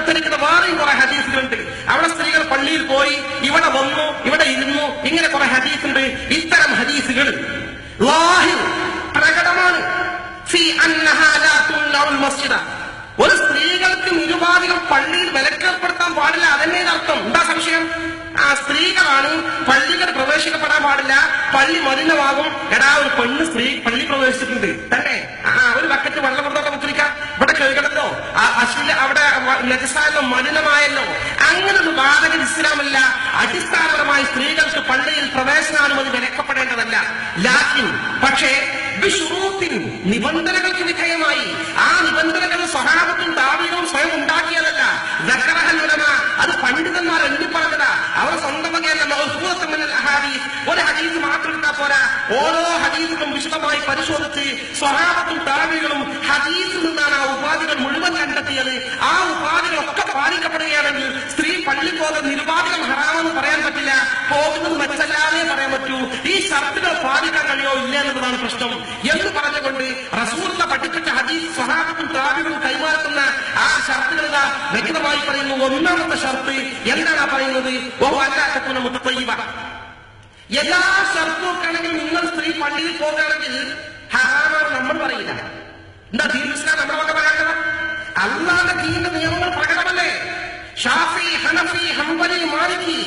ഉദ്ധരിക്കുന്ന വേറെയും കുറെ ഹദീസുകളുണ്ട്. അവിടെ സ്ത്രീകൾ പള്ളിയിൽ പോയി, ഇവിടെ വന്നു, ഇവിടെ ഇരുന്നു, ഇങ്ങനെ കുറെ ഹദീസുണ്ട്. ഇത്തരം ഹദീസുകൾ പ്രകടമാണ്. ഒരു സ്ത്രീകൾക്ക് നിരുപാധികം പള്ളിയിൽ വിലക്കേർപ്പെടുത്താൻ പാടില്ല. അതന്നെ അർത്ഥം. എന്താ സംശയം? ആ സ്ത്രീകളാണ് പള്ളികൾ പ്രവേശിക്കപ്പെടാൻ പാടില്ല, പള്ളി മലിനമാകും. എടാ, ഒരു പെണ്ണ് സ്ത്രീ പള്ളി പ്രവേശിച്ചിട്ടുണ്ട് തന്നെ, ഒരു ബക്കറ്റ് വെള്ളം കൊടുത്തോട്ടെ മുദ്രിക്കാം, ഇവിടെ കഴുകണല്ലോ, അവിടെ നജസായല്ലോ, മലിനമായല്ലോ. അങ്ങനെ ഒരു വാദഗതി ഇസ്ലാമില്ല. അടിസ്ഥാനപരമായി സ്ത്രീകൾക്ക് പള്ളിയിൽ പ്രവേശനാനുമതി വിലക്കപ്പെടേണ്ടതല്ല. ലാക്കിൻ പക്ഷേ നിബന്ധനകൾക്ക് വിധേയമായി. ആ നിബന്ധനകൾ സ്വഹാബത്തും താബീഉം സ്വയം ഉണ്ടാക്കിയതല്ല. അത് പണ്ഡിതന്മാർ എണ്ണി പറഞ്ഞതാ. അവർ സ്വന്തം വകയല്ല. ഒരു ഹദീസ് മാത്രം എടുത്താൽ പോരാ, ഓരോ ഹദീസുകളും വിശദമായി പരിശോധിച്ച് സ്വഹാബത്തും താബീഉം ഹദീസിൽ നിന്നാണ് ആ ഉപാധികൾ മുഴുവൻ കണ്ടെത്തിയത്. ആ ഉപാധികളൊക്കെ പാലിക്കപ്പെടുകയാണെങ്കിൽ സ്ത്രീ പള്ളി പോകുന്ന നിരുപാധികം ഹറാമെന്ന് പറയാൻ പറ്റില്ല, പോകുന്നത് മറ്റല്ലാതെ പറയാൻ പറ്റൂ. ഈ ഷർത്തുകൾ പാലിക്കാൻ കഴിയോ ഇല്ല എന്നതാണ് പ്രശ്നം എന്ന് പറഞ്ഞുകൊണ്ട് റസൂലുള്ള പഠിപ്പിച്ച ഹദീസ് സ്വഹാബത്തും താബീഉം കൈമാറുന്ന ആ ഷർത്തുകൾ വ്യക്തമായി പറയുന്നു. ഒന്നാമത്തെ ഷർത്ത് എന്താണ് പറയുന്നത്? എല്ലാ ഷർത്തുക്കണെങ്കിൽ നിങ്ങൾ സ്ത്രീ പള്ളിയിൽ പോകുകയാണെങ്കിൽ ഹറാമാണ് നമ്മൾ പറയില്ല. എന്താ ദീൻ ഇസ്ലാം നമ്മുടെ വക പറയാത്തത്? അല്ലാഹുവിന്റെ ദീനിന്റെ നിയമങ്ങൾ പ്രകടമല്ലേ? ഷാഫി, ഹനഫി, ഹംബലി, മാലിക്കി